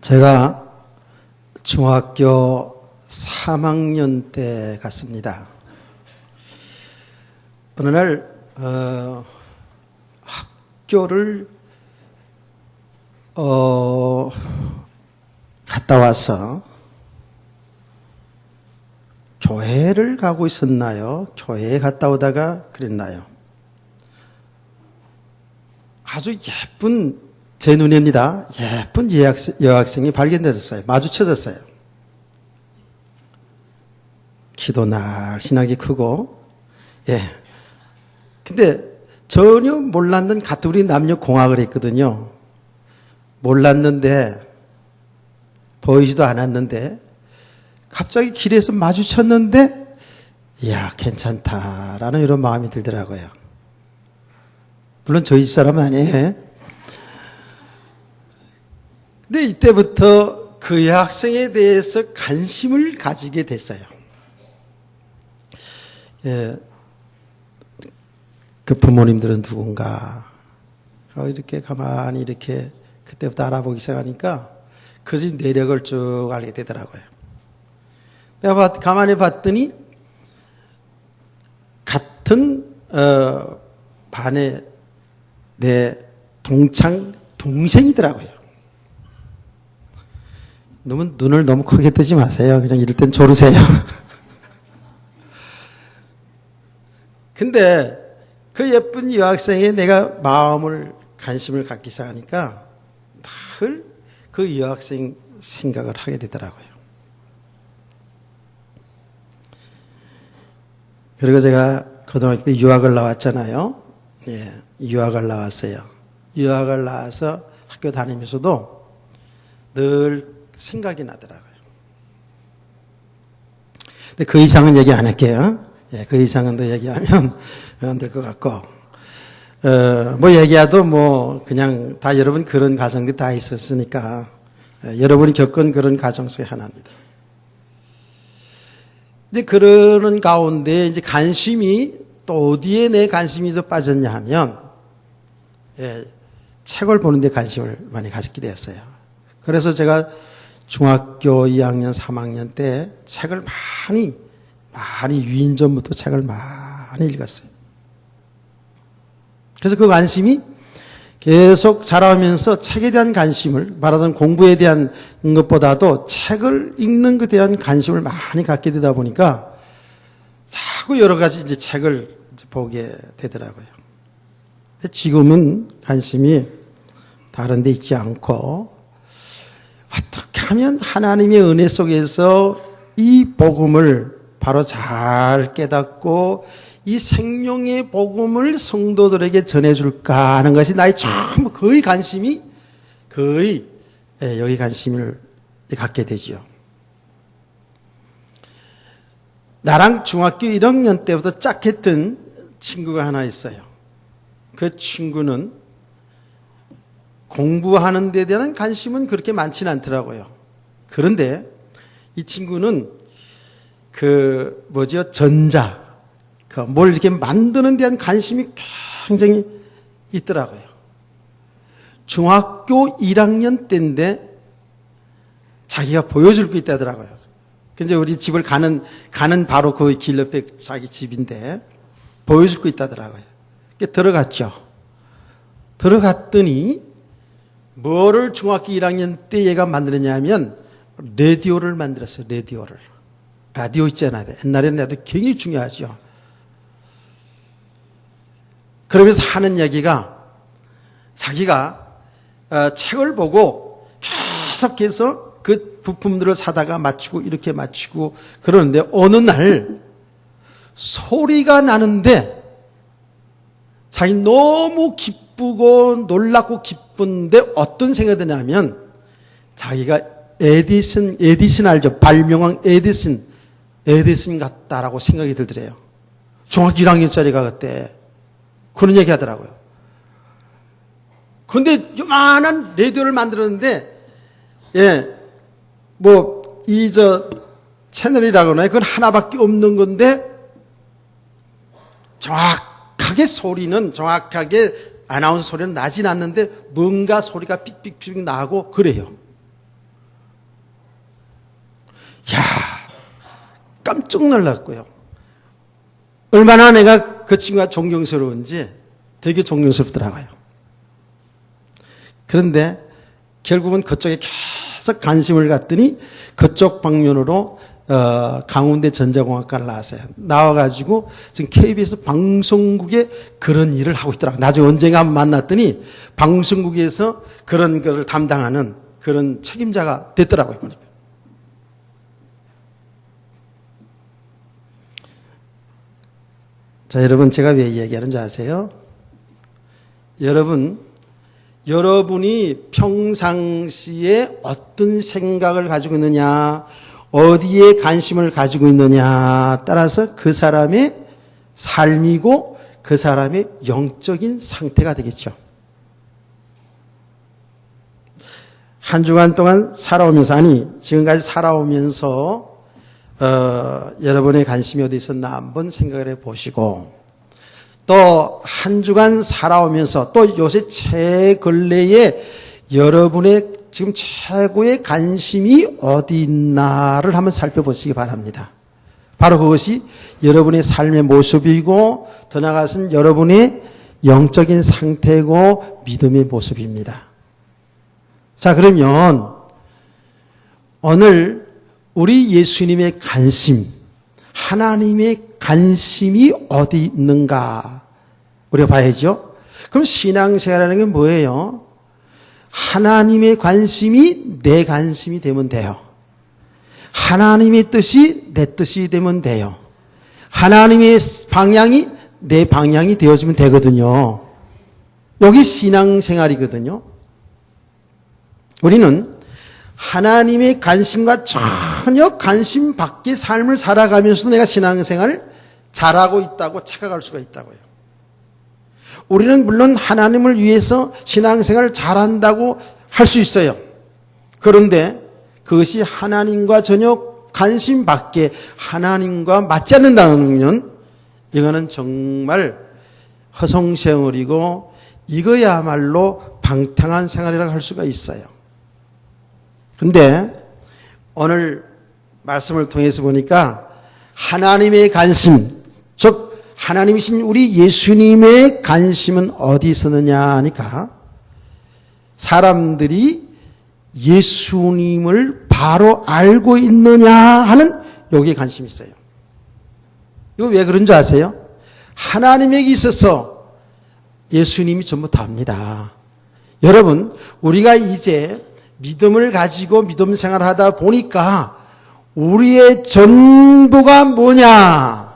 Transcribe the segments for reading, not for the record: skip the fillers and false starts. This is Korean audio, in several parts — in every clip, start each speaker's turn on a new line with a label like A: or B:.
A: 제가 중학교 3학년 때 갔습니다. 어느 날 학교를 갔다 와서 교회를 가고 있었나요? 교회에 갔다 오다가 그랬나요? 아주 예쁜, 제 눈입니다. 예쁜 여학생이 발견되었어요. 마주쳐졌어요. 키도 날씬하게 크고, 예. 근데 전혀 몰랐는 가투리 남녀 공학을 했거든요. 몰랐는데, 보이지도 않았는데, 갑자기 길에서 마주쳤는데, 이야, 괜찮다라는 이런 마음이 들더라고요. 물론 저희 사람은 아니에요. 근데 이때부터 그 여학생에 대해서 관심을 가지게 됐어요. 예, 그 부모님들은 누군가 이렇게 가만히 이렇게 그때부터 알아보기 시작하니까 그 내력을 쭉 알게 되더라고요. 내가 가만히 봤더니 같은 반에 내 동생이더라고요. 눈을 너무 크게 뜨지 마세요. 그냥 이럴 땐 조르세요. 근데 그 예쁜 여학생에 내가 관심을 갖기 시작하니까 늘 그 여학생 생각을 하게 되더라고요. 그리고 제가 고등학교 때 유학을 나왔잖아요. 예, 유학을 나왔어요. 유학을 나와서 학교 다니면서도 늘 생각이 나더라고요. 근데 그 이상은 얘기 안 할게요. 예, 그 이상은 더 얘기하면 안 될 것 같고, 얘기해도 그냥 다 여러분 그런 가정들이 다 있었으니까, 여러분이 겪은 그런 가정 속에 하나입니다. 근데 그러는 가운데 이제 관심이 또 어디에 내 관심이 더 빠졌냐 하면, 책을 보는데 관심을 많이 가졌게 되었어요. 그래서 제가 중학교 2학년, 3학년 때 책을 많이 유인전부터 책을 많이 읽었어요. 그래서 그 관심이 계속 자라면서 책에 대한 관심을, 말하자면 공부에 대한 것보다도 책을 읽는 것에 대한 관심을 많이 갖게 되다 보니까 자꾸 여러 가지 이제 책을 보게 되더라고요. 지금은 관심이 다른 데 있지 않고 어떻게 하면 하나님의 은혜 속에서 이 복음을 바로 잘 깨닫고 이 생명의 복음을 성도들에게 전해줄까 하는 것이 나의 전부 거의 관심이 여기 관심을 갖게 되죠. 나랑 중학교 1학년 때부터 짝했던 친구가 하나 있어요. 그 친구는 공부하는 데 대한 관심은 그렇게 많지는 않더라고요. 그런데 이 친구는 뭘 이렇게 만드는 데 대한 관심이 굉장히 있더라고요. 중학교 1학년 때인데 자기가 보여줄 게 있다더라고요. 근데 우리 집을 가는 바로 그 길 옆에 자기 집인데 보여줄 게 있다더라고요. 들어갔죠. 들어갔더니 뭐를 중학교 1학년 때 얘가 만들었냐 하면 라디오를 만들었어요. 라디오 있잖아요. 옛날에는 라디오 굉장히 중요하죠. 그러면서 하는 얘기가 자기가 책을 보고 계속해서 그 부품들을 사다가 맞추고 이렇게 맞추고 그러는데 어느 날 소리가 나는데 자기 너무 기쁘고 놀랍고 기쁜데 어떤 생각이 드냐면 자기가 에디슨 알죠? 발명왕 에디슨 같다라고 생각이 들더래요. 중학교 1학년짜리가 그때 그런 얘기 하더라고요. 근데 요만한 라디오를 만들었는데 채널이라고 하나요? 그건 하나밖에 없는 건데 정확하게 아나운서 소리는 나진 않는데 뭔가 소리가 삑삑삑 나고 그래요. 야, 깜짝 놀랐고요. 얼마나 내가 그 친구가 존경스러운지 되게 존경스럽더라고요. 그런데 결국은 그쪽에 계속 관심을 갖더니 그쪽 방면으로 강원대 전자공학과를 나왔어요. 나와가지고 지금 KBS 방송국에 그런 일을 하고 있더라고요. 나중에 언젠가 한번 만났더니 방송국에서 그런 거를 담당하는 그런 책임자가 됐더라고요. 보니까. 자, 여러분 제가 왜 이야기하는지 아세요? 여러분이 평상시에 어떤 생각을 가지고 있느냐, 어디에 관심을 가지고 있느냐 따라서 그 사람의 삶이고 그 사람의 영적인 상태가 되겠죠. 한 주간 동안 살아오면서, 지금까지 살아오면서 여러분의 관심이 어디 있었나 한번 생각을 해보시고, 또 한 주간 살아오면서 또 요새 근래에 여러분의 지금 최고의 관심이 어디 있나를 한번 살펴보시기 바랍니다. 바로 그것이 여러분의 삶의 모습이고 더 나아가서는 여러분의 영적인 상태고 믿음의 모습입니다. 자, 그러면 오늘 우리 예수님의 관심, 하나님의 관심이 어디 있는가 우리가 봐야죠. 그럼 신앙생활이라는 게 뭐예요? 하나님의 관심이 내 관심이 되면 돼요. 하나님의 뜻이 내 뜻이 되면 돼요. 하나님의 방향이 내 방향이 되어지면 되거든요. 여기 신앙생활이거든요. 우리는 하나님의 관심과 전혀 관심 밖의 삶을 살아가면서도 내가 신앙생활을 잘하고 있다고 착각할 수가 있다고요. 우리는 물론 하나님을 위해서 신앙생활을 잘한다고 할 수 있어요. 그런데 그것이 하나님과 전혀 관심 밖에 하나님과 맞지 않는다면 이거는 정말 허송세월이고 이거야말로 방탕한 생활이라고 할 수가 있어요. 그런데 오늘 말씀을 통해서 보니까 하나님의 관심, 즉 하나님이신 우리 예수님의 관심은 어디 있었느냐 하니까 사람들이 예수님을 바로 알고 있느냐 하는 여기에 관심이 있어요. 이거 왜 그런 줄 아세요? 하나님에게 있어서 예수님이 전부 다입니다. 여러분, 우리가 이제 믿음을 가지고 믿음 생활을 하다 보니까 우리의 전부가 뭐냐?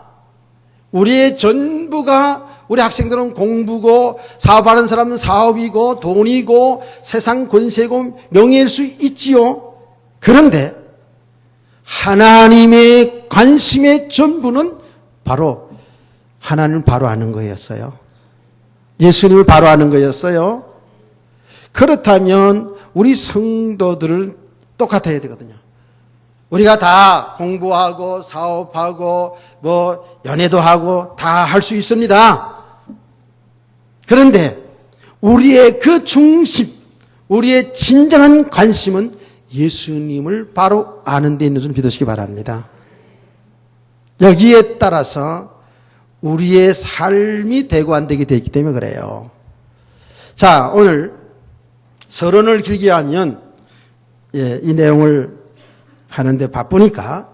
A: 우리의 전부가 우리 학생들은 공부고 사업하는 사람은 사업이고 돈이고 세상 권세고 명예일 수 있지요. 그런데 하나님의 관심의 전부는 바로 하나님을 바로 아는 거였어요. 예수님을 바로 아는 거였어요. 그렇다면 우리 성도들은 똑같아야 되거든요. 우리가 다 공부하고 사업하고 연애도 하고 다 할 수 있습니다. 그런데 우리의 그 중심, 우리의 진정한 관심은 예수님을 바로 아는 데 있는 줄 믿으시기 바랍니다. 여기에 따라서 우리의 삶이 되고 안 되게 되어 있기 때문에 그래요. 자, 오늘 서론을 길게 하면 이 내용을 하는데 바쁘니까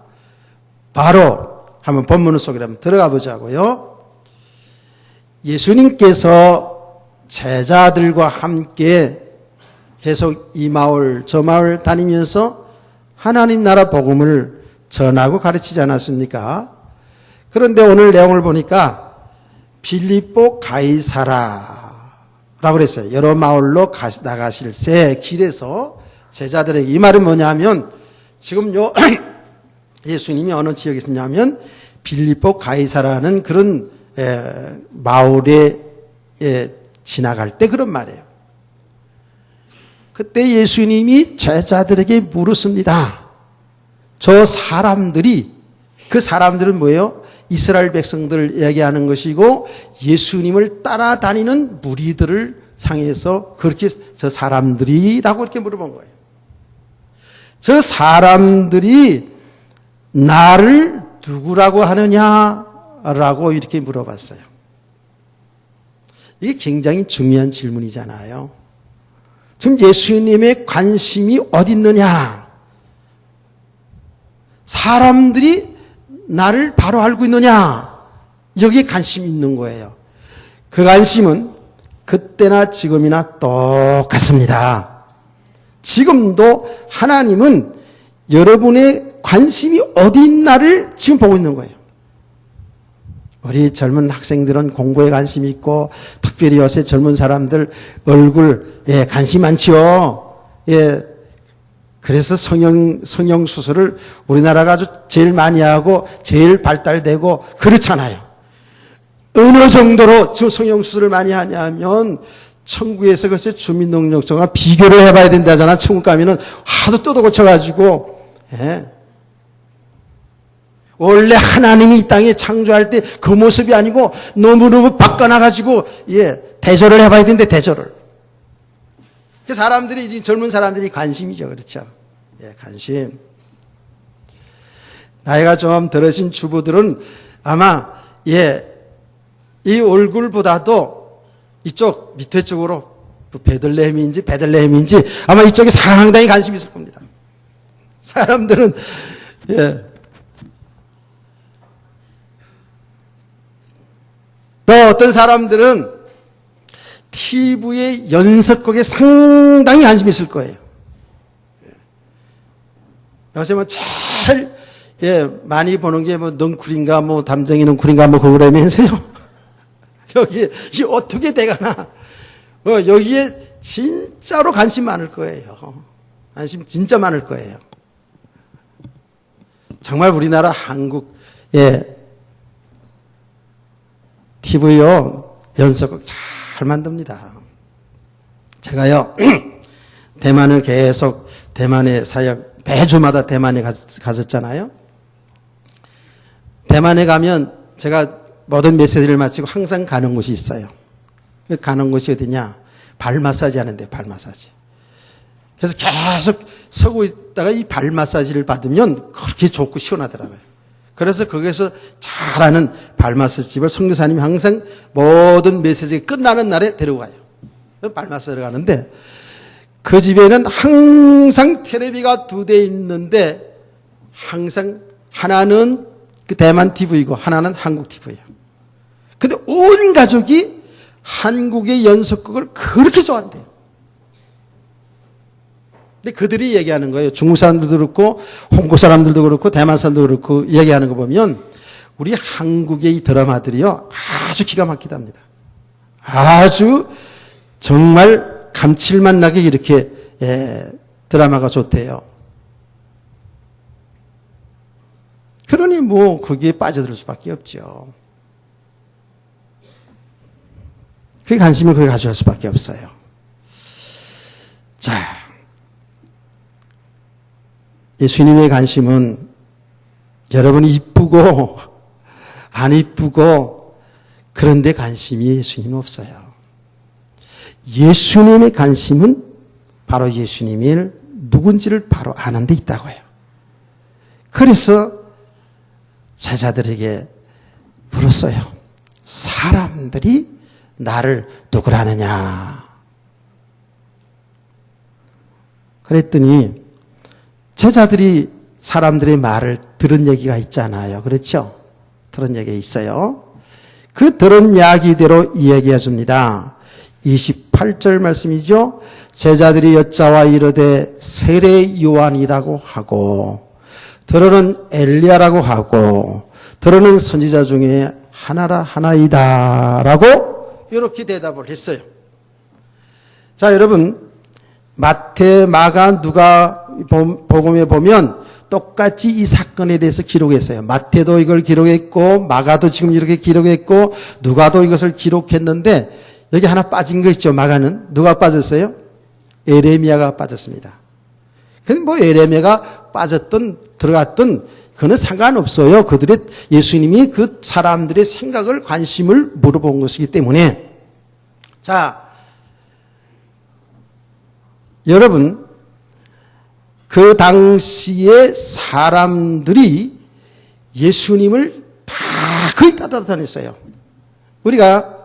A: 바로 한번 본문 속으로 한번 들어가 보자고요. 예수님께서 제자들과 함께 계속 이 마을 저 마을 다니면서 하나님 나라 복음을 전하고 가르치지 않았습니까? 그런데 오늘 내용을 보니까 빌립보 가이사라라고 그랬어요. 여러 마을로 나가실새 길에서 제자들에게, 이 말은 뭐냐면 지금 예수님이 어느 지역에 있었냐면 빌립보 가이사라는 그런 마을에 지나갈 때 그런 말이에요. 그때 예수님이 제자들에게 물었습니다. 저 사람들이, 그 사람들은 뭐예요? 이스라엘 백성들을 이야기하는 것이고 예수님을 따라다니는 무리들을 향해서 그렇게 저 사람들이라고 이렇게 물어본 거예요. 저 사람들이 나를 누구라고 하느냐라고 이렇게 물어봤어요. 이게 굉장히 중요한 질문이잖아요. 지금 예수님의 관심이 어디 있느냐? 사람들이 나를 바로 알고 있느냐? 여기에 관심이 있는 거예요. 그 관심은 그때나 지금이나 똑같습니다. 지금도 하나님은 여러분의 관심이 어디 있나를 지금 보고 있는 거예요. 우리 젊은 학생들은 공부에 관심이 있고, 특별히 요새 젊은 사람들 얼굴에 관심 많지요. 예. 그래서 성형 수술을 우리나라가 아주 제일 많이 하고, 제일 발달되고, 그렇잖아요. 어느 정도로 지금 성형 수술을 많이 하냐면, 천국에서 글쎄 주민등록증과 비교를 해봐야 된다잖아. 천국 가면은 하도 뜯어 고쳐가지고, 예. 원래 하나님이 이 땅에 창조할 때 그 모습이 아니고 너무너무 바꿔놔가지고, 예, 대조를 해봐야 되는데, 대조를. 사람들이, 지금 젊은 사람들이 관심이죠. 그렇죠. 예, 관심. 나이가 좀 들으신 주부들은 아마, 예, 이 얼굴보다도 이쪽 밑에 쪽으로 베들레헴인지 아마 이쪽에 상당히 관심이 있을 겁니다. 사람들은, 예. 또 어떤 사람들은 TV의 연속극에 상당히 관심이 있을 거예요. 요새 뭐 제일, 예, 많이 보는 게 뭐 넝쿨인가 뭐 담쟁이 넝쿨인가 뭐 그거라면서요. 여기에 이게 어떻게 돼가나. 여기에 진짜로 관심 많을 거예요. 관심 진짜 많을 거예요. 정말 우리나라 한국, 예, TV요, 연속극 잘 만듭니다. 제가요, 대만을 계속, 대만의 사역, 매주마다 대만에 갔었잖아요. 대만에 가면 제가 모든 메시지를 마치고 항상 가는 곳이 있어요. 가는 곳이 어디냐? 발 마사지 하는데, 발 마사지. 그래서 계속 서고 있다가 이 발 마사지를 받으면 그렇게 좋고 시원하더라고요. 그래서 거기서 잘하는 발 마사지 집을 선교사님이 항상 모든 메시지가 끝나는 날에 데려가요. 발 마사지를 가는데, 그 집에는 항상 텔레비가 2대 있는데, 항상 하나는 그 대만 TV이고 하나는 한국 TV예요. 근데 온 가족이 한국의 연속극을 그렇게 좋아한대요. 근데 그들이 얘기하는 거예요. 중국 사람들도 그렇고 홍콩 사람들도 그렇고 대만 사람들도 그렇고 얘기하는 거 보면 우리 한국의 이 드라마들이요, 아주 기가 막히답니다. 아주 정말 감칠맛 나게 이렇게, 예, 드라마가 좋대요. 그러니 뭐 거기에 빠져들 수밖에 없죠. 그 관심을 그렇게 가져올 수밖에 없어요. 자, 예수님의 관심은 여러분이 이쁘고 안 이쁘고 그런데 관심이 예수님은 없어요. 예수님의 관심은 바로 예수님이 누군지를 바로 아는 데 있다고 해요. 그래서 제자들에게 물었어요. 사람들이 나를 누구라 하느냐? 그랬더니 제자들이 사람들의 말을 들은 얘기가 있잖아요. 그렇죠? 들은 얘기가 있어요. 그 들은 이야기대로 이야기해 줍니다. 28절 말씀이죠. 제자들이 여짜와 이르되 세례 요한이라고 하고 들어는 엘리야라고 하고 들어는 선지자 중에 하나라 하나이다 라고 이렇게 대답을 했어요. 자, 여러분, 마태, 마가, 누가 복음에 보면 똑같이 이 사건에 대해서 기록했어요. 마태도 이걸 기록했고 마가도 지금 이렇게 기록했고 누가도 이것을 기록했는데 여기 하나 빠진 거 있죠. 마가는 누가 빠졌어요? 에레미야가 빠졌습니다. 근데 뭐 에레미야가 빠졌든 들어갔든 그거는 상관없어요. 그들의 예수님이 그 사람들의 생각을 관심을 물어본 것이기 때문에. 자, 여러분, 그 당시에 사람들이 예수님을 다 거의 따라다녔어요. 우리가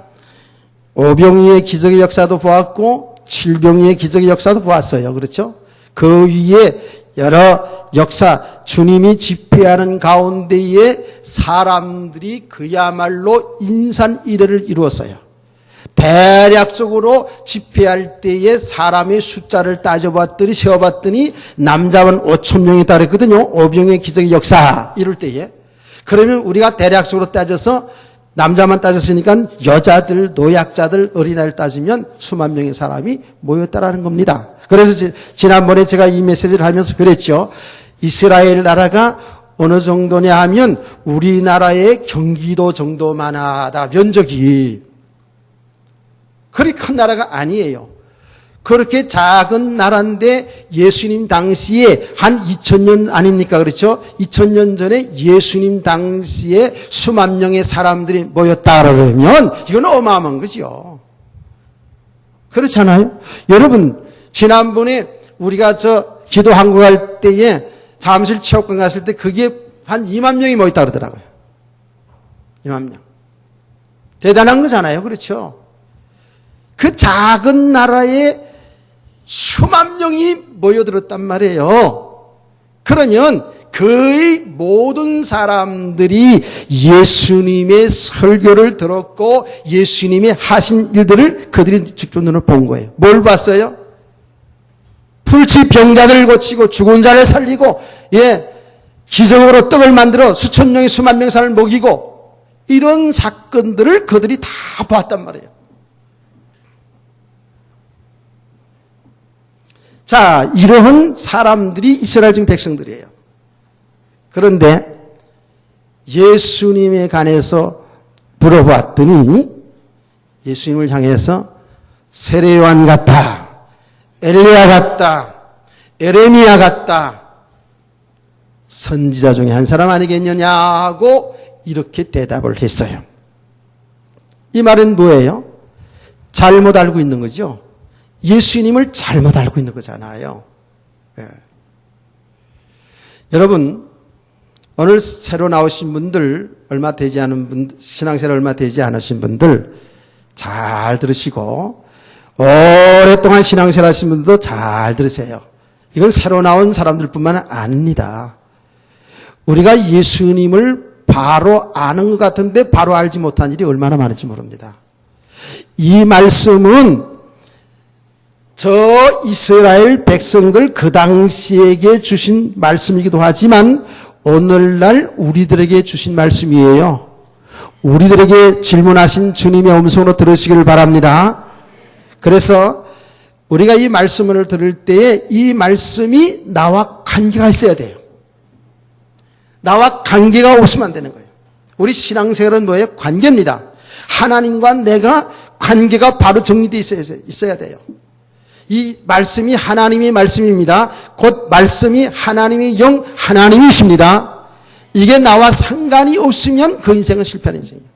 A: 오병이의 기적의 역사도 보았고 칠병이의 기적의 역사도 보았어요. 그렇죠? 그 위에 여러 역사, 주님이 집회하는 가운데에 사람들이 그야말로 인산이례를 이루었어요. 대략적으로 집회할 때에 사람의 숫자를 따져봤더니 세어봤더니 남자만 5천 명이다 그랬거든요. 오병이의 기적의 역사 이럴 때에. 그러면 우리가 대략적으로 따져서 남자만 따졌으니까 여자들, 노약자들, 어린아이를 따지면 수만 명의 사람이 모였다라는 겁니다. 그래서 지난번에 제가 이 메시지를 하면서 그랬죠. 이스라엘 나라가 어느 정도냐 하면 우리나라의 경기도 정도만 하다. 면적이. 그리 큰 나라가 아니에요. 그렇게 작은 나라인데 예수님 당시에 한 2000년 아닙니까? 그렇죠? 2000년 전에 예수님 당시에 수만 명의 사람들이 모였다 그러면 이건 어마어마한 거죠. 그렇잖아요? 여러분, 지난번에 우리가 기도 한국 할 때에 잠실 체육관 갔을 때 그게 한 2만 명이 모였다 그러더라고요. 2만 명. 대단한 거잖아요. 그렇죠? 그 작은 나라에 수만 명이 모여들었단 말이에요. 그러면 거의 모든 사람들이 예수님의 설교를 들었고 예수님의 하신 일들을 그들이 직접 눈으로 본 거예요. 뭘 봤어요? 풀치 병자들을 고치고 죽은 자를 살리고 기적으로 떡을 만들어 수천 명이 수만 명의 사람을 먹이고 이런 사건들을 그들이 다 봤단 말이에요. 자, 이러한 사람들이 이스라엘 중 백성들이에요. 그런데 예수님에 관해서 물어봤더니 예수님을 향해서 세례요한 같다, 엘리야 같다, 에레미야 같다, 선지자 중에 한 사람 아니겠느냐 하고 이렇게 대답을 했어요. 이 말은 뭐예요? 잘못 알고 있는 거죠. 예수님을 잘못 알고 있는 거잖아요. 예. 여러분, 오늘 새로 나오신 분들, 얼마 되지 않은 분들, 신앙생활 얼마 되지 않으신 분들 잘 들으시고 오랫동안 신앙생활 하신 분들도 잘 들으세요. 이건 새로 나온 사람들뿐만 아닙니다. 우리가 예수님을 바로 아는 것 같은데 바로 알지 못한 일이 얼마나 많은지 모릅니다. 이 말씀은 저 이스라엘 백성들 그 당시에게 주신 말씀이기도 하지만 오늘날 우리들에게 주신 말씀이에요. 우리들에게 질문하신 주님의 음성으로 들으시기를 바랍니다. 그래서 우리가 이 말씀을 들을 때에 이 말씀이 나와 관계가 있어야 돼요. 나와 관계가 없으면 안 되는 거예요. 우리 신앙생활은 뭐예요? 관계입니다. 하나님과 내가 관계가 바로 정리되어 있어야 돼요. 이 말씀이 하나님의 말씀입니다. 곧 말씀이 하나님의 영, 하나님이십니다. 이게 나와 상관이 없으면 그 인생은 실패하는 인생이에요.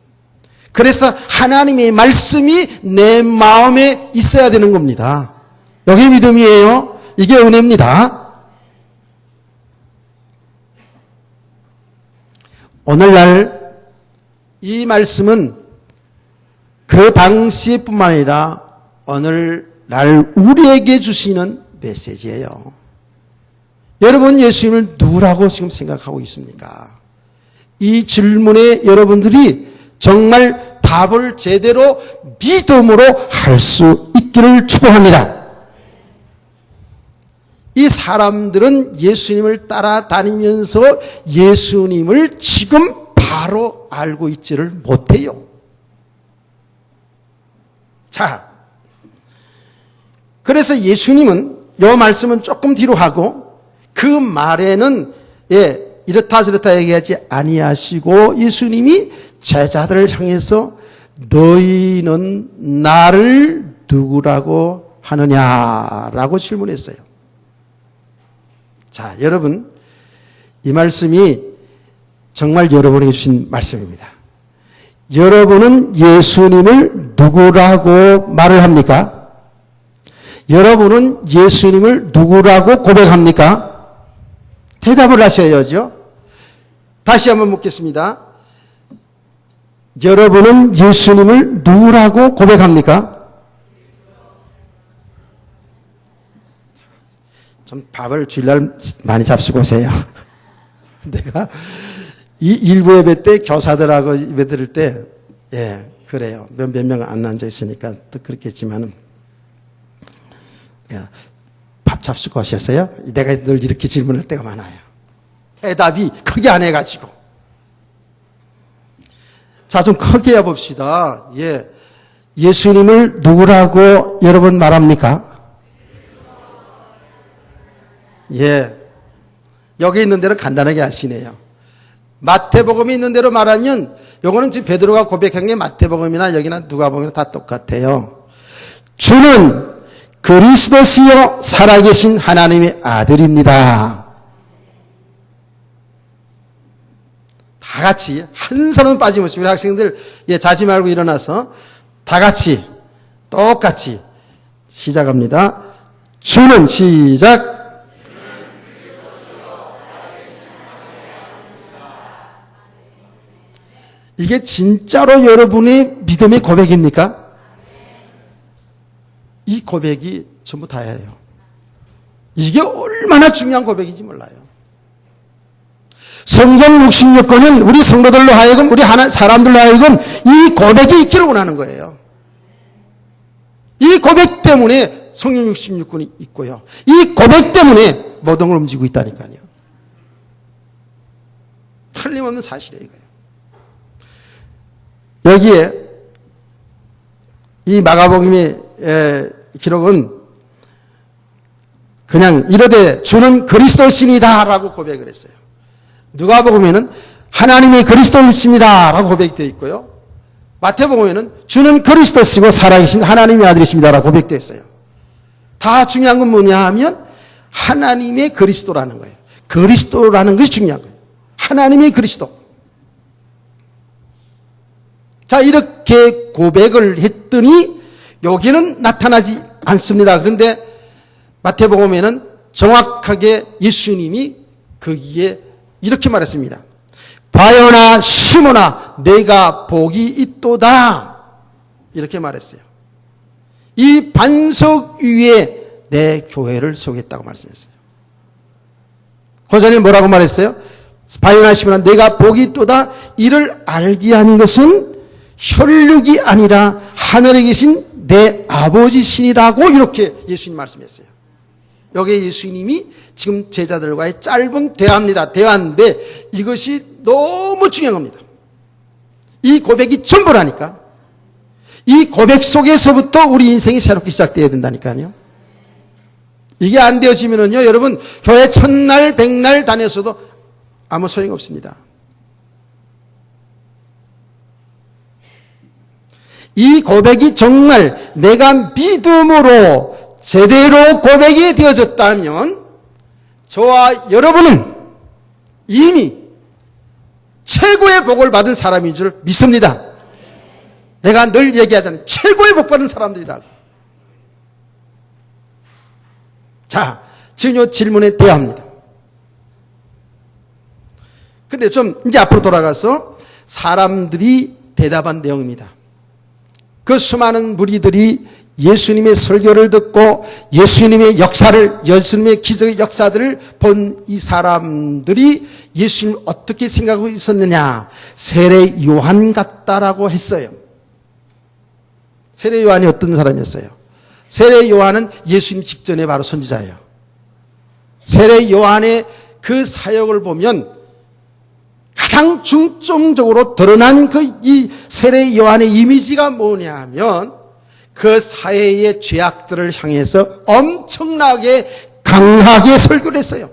A: 그래서 하나님의 말씀이 내 마음에 있어야 되는 겁니다. 여기 믿음이에요. 이게 은혜입니다. 오늘날 이 말씀은 그 당시뿐만 아니라 오늘날 우리에게 주시는 메시지예요. 여러분, 예수님을 누구라고 지금 생각하고 있습니까? 이 질문에 여러분들이 정말 답을 제대로 믿음으로 할 수 있기를 축복합니다. 이 사람들은 예수님을 따라다니면서 예수님을 지금 바로 알고 있지를 못해요. 자, 그래서 예수님은 이 말씀은 조금 뒤로 하고 그 말에는 이렇다 저렇다 얘기하지 아니하시고 예수님이 제자들을 향해서 너희는 나를 누구라고 하느냐라고 질문했어요. 자, 여러분, 이 말씀이 정말 여러분에게 주신 말씀입니다. 여러분은 예수님을 누구라고 말을 합니까? 여러분은 예수님을 누구라고 고백합니까? 대답을 하셔야죠. 다시 한번 묻겠습니다. 여러분은 예수님을 누구라고 고백합니까? 좀 밥을 주일날 많이 잡수고 오세요. 내가 이 일부 예배 때 교사들하고 예배 들을 때, 예, 그래요. 몇 명 안 앉아 있으니까 또 그렇겠지만은, 예, 밥 잡수고 오셨어요? 내가 늘 이렇게 질문할 때가 많아요. 대답이 크게 안 해가지고. 자, 좀 크게 해봅시다. 예. 예수님을 누구라고 여러분 말합니까? 예. 여기 있는 대로 간단하게 하시네요. 마태복음이 있는 대로 말하면, 요거는 지금 베드로가 고백한 게 마태복음이나 여기나 누가복음이나 다 똑같아요. 주는 그리스도시요 살아계신 하나님의 아들입니다. 다 같이 한 사람 빠짐없이 우리 학생들, 예, 자지 말고 일어나서 다 같이 똑같이 시작합니다. 주는 시작. 이게 진짜로 여러분의 믿음의 고백입니까? 이 고백이 전부 다예요. 이게 얼마나 중요한 고백인지 몰라요. 성경 66권은 우리 성도들로 하여금, 우리 사람들로 하여금 이 고백이 있기를 원하는 거예요. 이 고백 때문에 성경 66권이 있고요. 이 고백 때문에 모든 걸 움직이고 있다니까요. 틀림없는 사실이에요, 이거예요. 여기에 이 마가복음의 기록은 그냥 이르되 주는 그리스도신이다 라고 고백을 했어요. 누가복음에는 하나님이 그리스도이십니다 라고 고백되어 있고요. 마태복음에는 주는 그리스도시고 살아계신 하나님의 아들이십니다 라고 고백되어 있어요. 다 중요한 건 뭐냐 하면 하나님의 그리스도라는 거예요. 그리스도라는 것이 중요한 거예요. 하나님의 그리스도. 자, 이렇게 고백을 했더니 여기는 나타나지 않습니다. 그런데 마태복음에는 정확하게 예수님이 거기에 이렇게 말했습니다. 바요나 시몬아 내가 복이 있도다. 이렇게 말했어요. 이 반석 위에 내 교회를 세우겠다고 말씀했어요. 그 전에 뭐라고 말했어요? 바요나 시몬아 내가 복이 있도다. 이를 알게 한 것은 혈육이 아니라 하늘에 계신 내 아버지신이라고 이렇게 예수님 말씀했어요. 여기에 예수님이 지금 제자들과의 짧은 대화인데 이것이 너무 중요한 겁니다. 이 고백이 전부라니까. 이 고백 속에서부터 우리 인생이 새롭게 시작되어야 된다니까요. 이게 안 되어지면은요, 여러분 교회 첫날 백날 다녔어도 아무 소용없습니다. 이 고백이 정말 내가 믿음으로 제대로 고백이 되어졌다면 저와 여러분은 이미 최고의 복을 받은 사람인 줄 믿습니다. 내가 늘 얘기하잖아요. 최고의 복 받은 사람들이라고. 자, 지금 이 질문에 대합니다. 근데 좀 이제 앞으로 돌아가서 사람들이 대답한 내용입니다. 그 수많은 무리들이 예수님의 설교를 듣고 예수님의 역사를, 예수님의 기적의 역사들을 본 이 사람들이 예수님을 어떻게 생각하고 있었느냐. 세례 요한 같다라고 했어요. 세례 요한이 어떤 사람이었어요? 세례 요한은 예수님 직전에 바로 선지자예요. 세례 요한의 그 사역을 보면 가장 중점적으로 드러난 이 세례 요한의 이미지가 뭐냐 하면 그 사회의 죄악들을 향해서 엄청나게 강하게 설교를 했어요.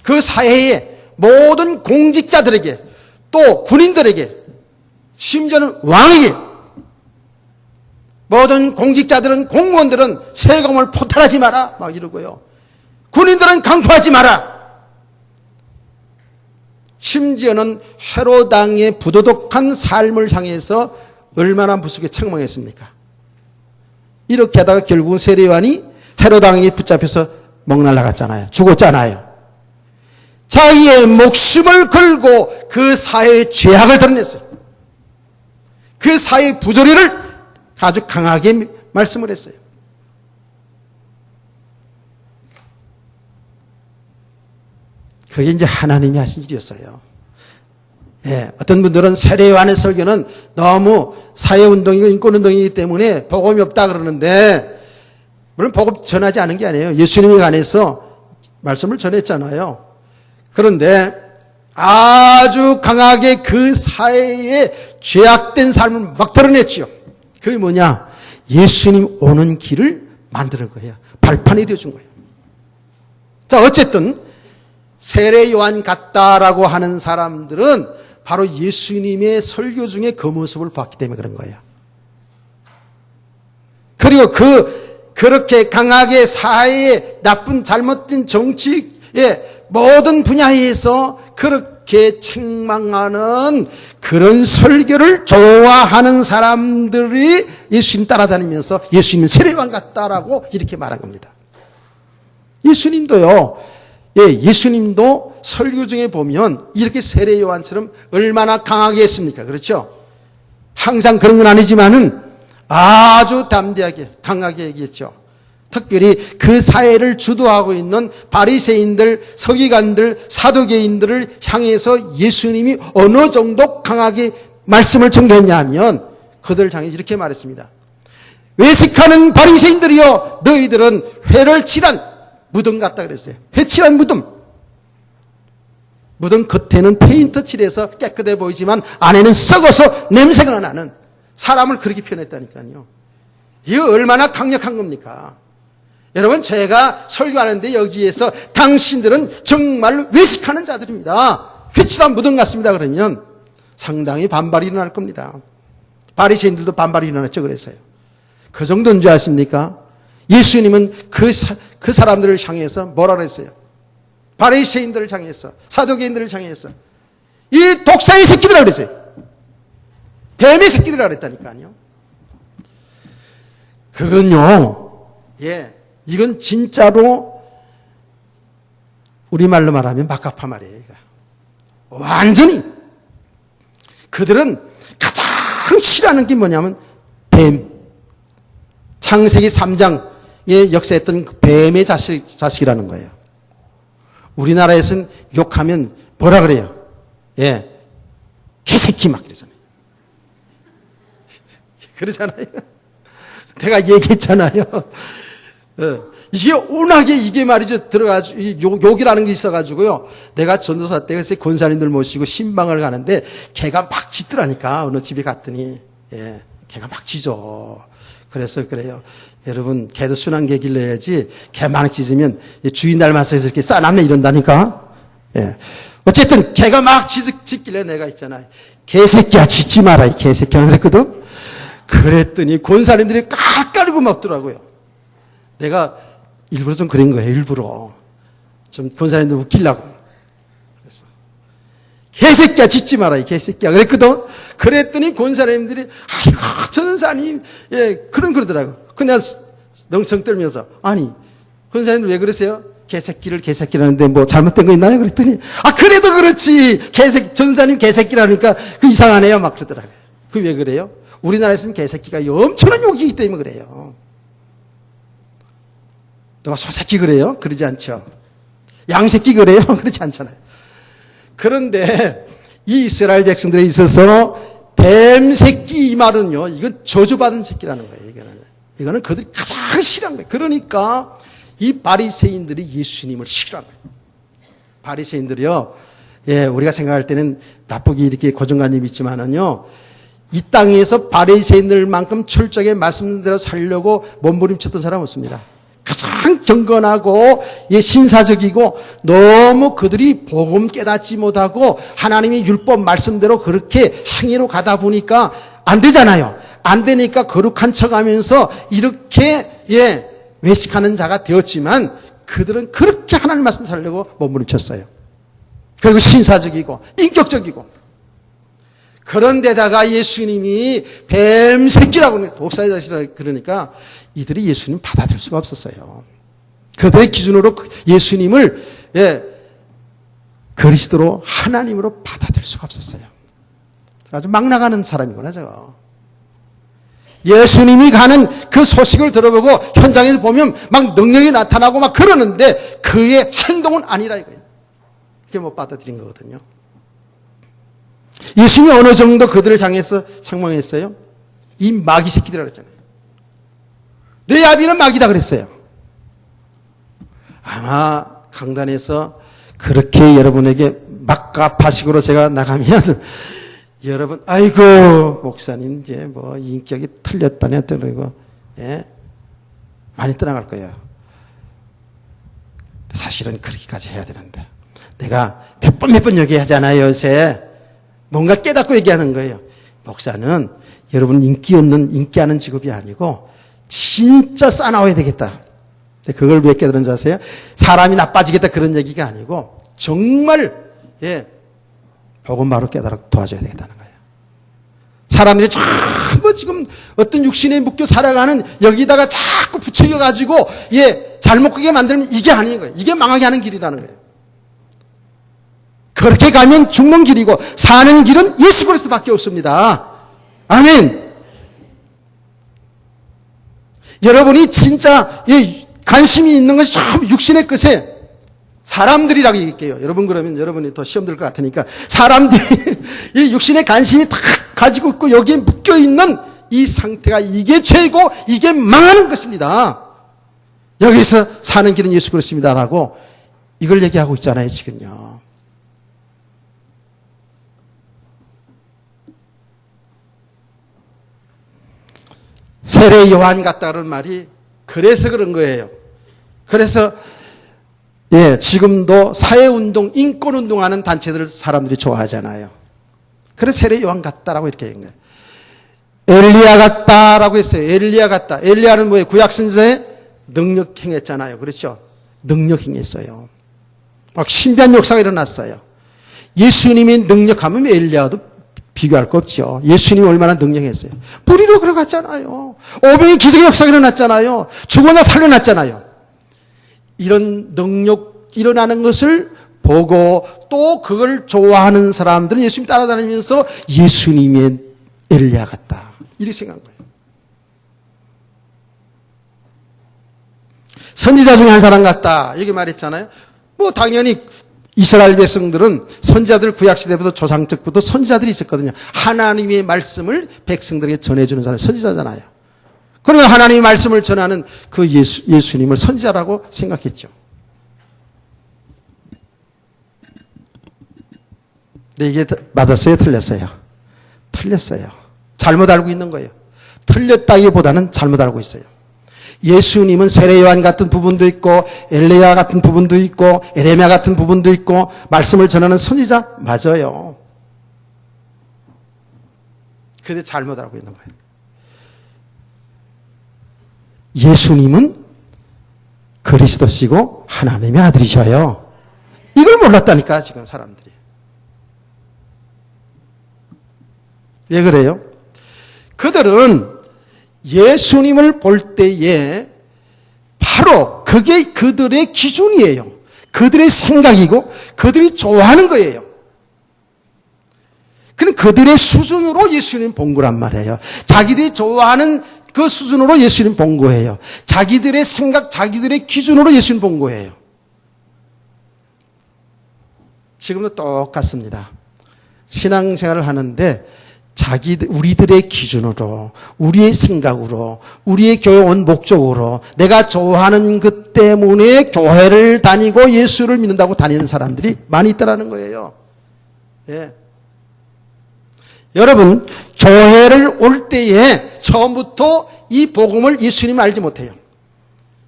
A: 그 사회의 모든 공직자들에게 또 군인들에게 심지어는 왕에게 모든 공직자들은 공무원들은 세금을 포탈하지 마라 막 이러고요. 군인들은 강포하지 마라. 심지어는 헤롯 왕의 부도덕한 삶을 향해서 얼마나 무섭게 책망했습니까? 이렇게 하다가 결국은 세례 요한이 헤롯 왕에게 붙잡혀서 목 날라갔잖아요. 죽었잖아요. 자기의 목숨을 걸고 그 사회의 죄악을 드러냈어요. 그 사회의 부조리를 아주 강하게 말씀을 했어요. 그게 이제 하나님이 하신 일이었어요. 예, 어떤 분들은 세례 요한의 설교는 너무 사회운동이고 인권운동이기 때문에 복음이 없다 그러는데, 물론 복음 전하지 않은 게 아니에요. 예수님에 관해서 말씀을 전했잖아요. 그런데 아주 강하게 그 사회의 죄악된 삶을 막 드러냈죠. 그게 뭐냐? 예수님 오는 길을 만드는 거예요. 발판이 되어준 거예요. 자, 어쨌든 세례 요한 같다라고 하는 사람들은 바로 예수님의 설교 중에 그 모습을 봤기 때문에 그런 거예요. 그리고 그렇게 강하게 사회의 나쁜 잘못된 정치의 모든 분야에서 그렇게 책망하는 그런 설교를 좋아하는 사람들이 예수님 따라다니면서 예수님은 세례요한 같다라고 이렇게 말한 겁니다. 예수님도요. 예수님도 설교 중에 보면 이렇게 세례요한처럼 얼마나 강하게 했습니까? 그렇죠? 항상 그런 건 아니지만은 아주 담대하게 강하게 얘기했죠. 특별히 그 사회를 주도하고 있는 바리새인들, 서기관들, 사두개인들을 향해서 예수님이 어느 정도 강하게 말씀을 전개했냐 하면 그들을 향해 이렇게 말했습니다. 외식하는 바리새인들이여, 너희들은 회를 칠한 무덤 같다 그랬어요. 회칠한 무덤. 무덤 겉에는 페인트 칠해서 깨끗해 보이지만 안에는 썩어서 냄새가 나는, 사람을 그렇게 표현했다니까요. 이거 얼마나 강력한 겁니까? 여러분, 제가 설교하는데 여기에서 당신들은 정말 외식하는 자들입니다, 회칠한 무덤 같습니다 그러면 상당히 반발이 일어날 겁니다. 바리새인들도 반발이 일어났죠. 그래서요. 그 정도인 줄 아십니까? 예수님은 그 사람들을 향해서 뭐라 그랬어요? 바리새인들을 향해서, 사두개인들을 향해서 이 독사의 새끼들이라 그랬어요. 뱀의 새끼들이라 그랬다니까요. 그건요, 이건 진짜로 우리말로 말하면 막가파 말이에요. 완전히 그들은 가장 싫어하는 게 뭐냐면 뱀. 창세기 3장에 역사했던 그 뱀의 자식이라는 거예요. 우리나라에서는 욕하면 뭐라 그래요? 개새끼 막 그러잖아요. 그러잖아요. 내가 얘기했잖아요. 이게 워낙에 이게 말이죠. 들어가지고 욕이라는 게 있어가지고요. 내가 전도사 때 그래서 권사님들 모시고 신방을 가는데 개가 막 짖더라니까. 어느 집에 갔더니 개가 막 짖어. 그래서 그래요. 여러분, 개도 순한 개 길러야지 개 막 짖으면 주인 닮아서 이렇게 싸남네 이런다니까. 어쨌든 개가 막 짖길래 내가 있잖아요. 개새끼야 짖지 마라 이 개새끼야 그랬거든. 그랬더니 권사님들이 깔깔고 먹더라고요. 내가 일부러 좀 그런 거예요. 일부러 좀 권사님들 웃기려고. 그래서 개새끼야 짖지 마라 이 개새끼야 그랬거든. 그랬더니 권사님들이 아이고 전사님 그러더라고. 그냥 넝청 떨면서 아니 권사님들 왜 그러세요? 개새끼라는데 뭐 잘못된 거 있나요? 그랬더니 그래도 그렇지 전사님 개새끼라니까 그 이상하네요 막 그러더라고요. 그 왜 그래요? 우리나라에서는 개새끼가 엄청난 욕이기 때문에 그래요. 너가 소새끼 그래요? 그러지 않죠. 양새끼 그래요? 그렇지 않잖아요. 그런데 이 이스라엘 백성들에 있어서 뱀새끼 이 말은요, 이건 저주받은 새끼라는 거예요. 이거는 그들이 가장 싫어한 거예요. 그러니까 이 바리새인들이 예수님을 싫어한 거예요. 바리새인들이요, 우리가 생각할 때는 나쁘게 이렇게 고정관념이 있지만은요, 이 땅에서 바리새인들만큼 철저하게 말씀대로 살려고 몸부림쳤던 사람은 없습니다. 가장 경건하고 신사적이고 너무 그들이 복음 깨닫지 못하고 하나님의 율법 말씀대로 그렇게 행위로 가다 보니까 안 되잖아요. 안 되니까 거룩한 척하면서 이렇게 외식하는 자가 되었지만 그들은 그렇게 하나님 말씀 살려고 몸부림쳤어요. 그리고 신사적이고 인격적이고. 그런데다가 예수님이 뱀새끼라고 독사의 자식이라고 그러니까 이들이 예수님 받아들일 수가 없었어요. 그들의 기준으로 예수님을 그리스도로 하나님으로 받아들일 수가 없었어요. 아주 막 나가는 사람이구나 저거. 예수님이 가는 그 소식을 들어보고 현장에서 보면 막 능력이 나타나고 막 그러는데 그의 행동은 아니라 이거예요. 그게 못 받아들인 거거든요. 예수님이 어느 정도 그들을 향해서 책망했어요? 이 마귀 새끼들이라 그랬잖아요. 내 아비는 마귀다 그랬어요. 아마 강단에서 그렇게 여러분에게 막가파식으로 제가 나가면 여러분, 아이고, 목사님, 이제 뭐, 인격이 틀렸다냐, 그러고, 예? 많이 떠나갈 거예요. 사실은 그렇게까지 해야 되는데. 내가 몇 번 얘기하잖아요, 요새. 뭔가 깨닫고 얘기하는 거예요. 목사는 여러분 인기하는 직업이 아니고, 진짜 싸나워야 되겠다. 그걸 왜 깨달은 줄 아세요? 사람이 나빠지겠다 그런 얘기가 아니고, 정말, 예, 복음바로 깨달아 도와줘야 되겠다는 거예요. 사람들이 전부 지금 어떤 육신에 묶여 살아가는 여기다가 자꾸 부추겨가지고, 예, 잘못 가게 만들면 이게 아닌 거예요. 이게 망하게 하는 길이라는 거예요. 그렇게 가면 죽는 길이고, 사는 길은 예수 그리스도밖에 없습니다. 아멘. 여러분이 진짜, 예, 관심이 있는 것이 참 육신의 것에 사람들이라고 얘기할게요. 여러분 그러면 여러분이 더 시험 들 것 같으니까 사람들이 이 육신의 관심이 다 가지고 있고 여기에 묶여 있는 이 상태가 이게 죄고 이게 망하는 것입니다. 여기서 사는 길은 예수 그리스도입니다라고 이걸 얘기하고 있잖아요, 지금요. 세례 요한 같다는 말이 그래서 그런 거예요. 그래서 예, 지금도 사회운동, 인권운동하는 단체들 사람들이 좋아하잖아요. 그래서 세례 요한 같다라고 이렇게 얘기한 거예요. 엘리야 같다라고 했어요. 엘리야 같다. 엘리야는 뭐예요? 구약신서에 능력 행했잖아요. 그렇죠? 능력 행했어요. 막 신비한 역사가 일어났어요. 예수님이 능력하면 엘리야도 비교할 거 없죠. 예수님이 얼마나 능력했어요. 무리로 걸어갔잖아요. 500의 기적의 역사가 일어났잖아요. 죽은 자 살려놨잖아요. 이런 능력 일어나는 것을 보고 또 그걸 좋아하는 사람들은 예수님 따라다니면서 예수님의 엘리야 같다. 이렇게 생각한 거예요. 선지자 중에 한 사람 같다. 이렇게 말했잖아요. 뭐 당연히 이스라엘 백성들은 선지자들 구약시대부터 조상적부터 선지자들이 있었거든요. 하나님의 말씀을 백성들에게 전해주는 사람이 선지자잖아요. 그러면 하나님의 말씀을 전하는 그 예수님을 선지자라고 생각했죠. 근데 이게 맞았어요? 틀렸어요? 틀렸어요. 잘못 알고 있는 거예요. 틀렸다기보다는 잘못 알고 있어요. 예수님은 세례 요한 같은 부분도 있고 엘리야 같은 부분도 있고 에레미야 같은 부분도 있고 말씀을 전하는 선지자 맞아요. 근데 잘못 알고 있는 거예요. 예수님은 그리스도시고 하나님의 아들이셔요. 이걸 몰랐다니까 지금 사람들이. 왜 그래요? 그들은 예수님을 볼 때에 바로 그게 그들의 기준이에요. 그들의 생각이고 그들이 좋아하는 거예요. 그럼 그들의 수준으로 예수님 본 거란 말이에요. 자기들이 좋아하는 그 수준으로 예수님 본 거예요. 자기들의 생각, 자기들의 기준으로 예수님 본 거예요. 지금도 똑같습니다. 신앙생활을 하는데 우리들의 기준으로, 우리의 생각으로, 우리의 교회 온 목적으로 내가 좋아하는 것 때문에 교회를 다니고 예수를 믿는다고 다니는 사람들이 많이 있다는 거예요. 예. 여러분, 교회를 올 때에 처음부터 이 복음을 예수님 알지 못해요.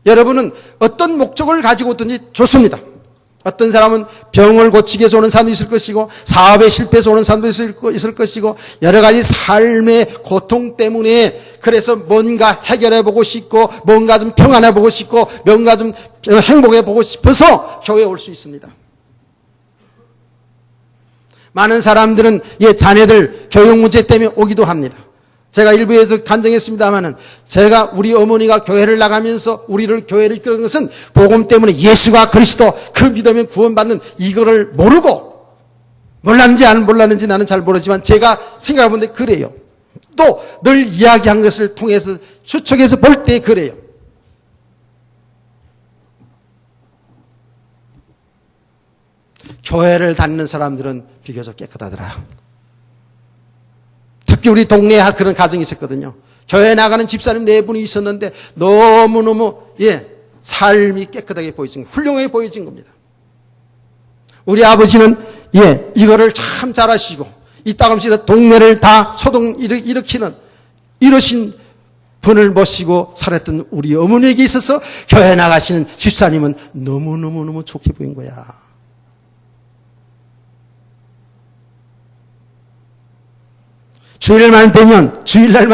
A: 여러분은 어떤 목적을 가지고 오든지 좋습니다. 어떤 사람은 병을 고치기 위해서 오는 사람도 있을 것이고 사업에 실패해서 오는 사람도 있을 것이고 여러 가지 삶의 고통 때문에 그래서 뭔가 해결해 보고 싶고 뭔가 좀 평안해 보고 싶고 뭔가 좀 행복해 보고 싶어서 교회에 올 수 있습니다. 많은 사람들은 자녀들 교육 문제 때문에 오기도 합니다. 제가 일부에도 간증했습니다마는 제가 우리 어머니가 교회를 나가면서 우리를 교회를 이끄는 것은 복음 때문에 예수가 그리스도 그 믿으면 구원받는 이거를 모르고 몰랐는지 안 몰랐는지 나는 잘 모르지만 제가 생각해 본 데 그래요. 또 늘 이야기한 것을 통해서 추측해서 볼 때 그래요. 교회를 다니는 사람들은 비교적 깨끗하더라. 특히 우리 동네에 그런 가정이 있었거든요. 교회 나가는 집사님 4분이 있었는데 너무너무 삶이 깨끗하게 보여진, 훌륭하게 보여진 겁니다. 우리 아버지는 이거를 참 잘하시고 이따금씩 동네를 다 소동 일으키는 이러신 분을 모시고 살았던 우리 어머니에게 있어서 교회 나가시는 집사님은 너무너무너무 좋게 보인 거야. 주일날만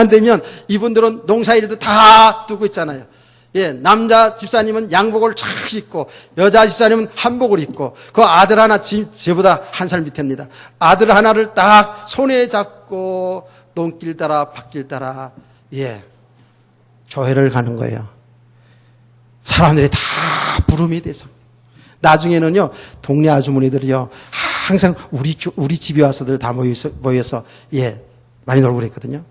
A: 되면 이분들은 농사일도 다 두고 있잖아요. 남자 집사님은 양복을 쫙 입고 여자 집사님은 한복을 입고 그 아들 하나 저보다 한 살 밑입니다. 아들 하나를 딱 손에 잡고 논길 따라 밭길 따라 교회를 가는 거예요. 사람들이 다 부름이 돼서 나중에는요 동네 아주머니들이요 항상 우리 집에 와서들 다 모여서 많이 놀고 그랬거든요.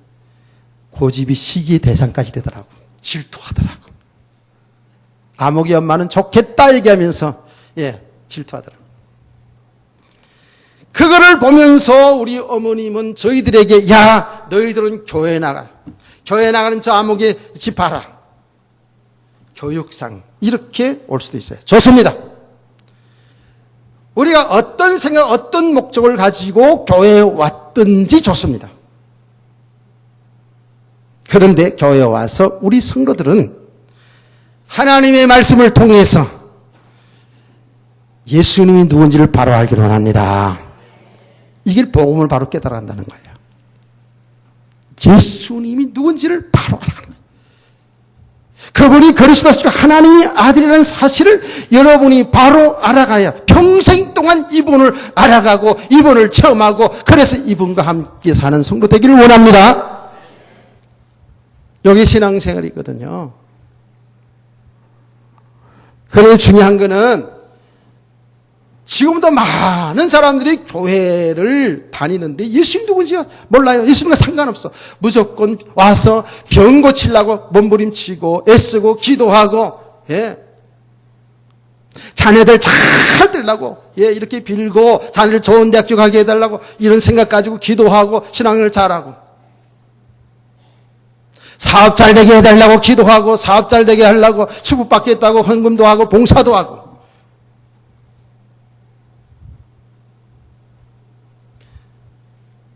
A: 고집이 시기의 대상까지 되더라고. 질투하더라고. 아목이 엄마는 좋겠다 얘기하면서 질투하더라고. 그거를 보면서 우리 어머님은 저희들에게 야 너희들은 교회 나가. 교회 나가는 저 아목의 집 봐라. 교육상 이렇게 올 수도 있어요. 좋습니다. 우리가 어떤 생각 어떤 목적을 가지고 교회에 왔든지 좋습니다. 그런데 교회에 와서 우리 성도들은 하나님의 말씀을 통해서 예수님이 누군지를 바로 알기로 원합니다. 이게 복음을 바로 깨달아간다는 거예요. 예수님이 누군지를 바로 알아가는 거예요. 그분이 그리스도시고 하나님의 아들이라는 사실을 여러분이 바로 알아가야 평생 동안 이분을 알아가고 이분을 체험하고 그래서 이분과 함께 사는 성도 되기를 원합니다. 여기 신앙생활이거든요. 그래서 중요한 거는 지금도 많은 사람들이 교회를 다니는데 예수님 누군지 몰라요. 예수님과 상관없어. 무조건 와서 병 고치려고 몸부림치고 애쓰고 기도하고 자녀들 잘 되려고 이렇게 빌고 자녀들 좋은 대학교 가게 해달라고 이런 생각 가지고 기도하고 신앙을 잘하고 사업 잘 되게 해달라고 기도하고 사업 잘 되게 하려고 축복받겠다고 헌금도 하고 봉사도 하고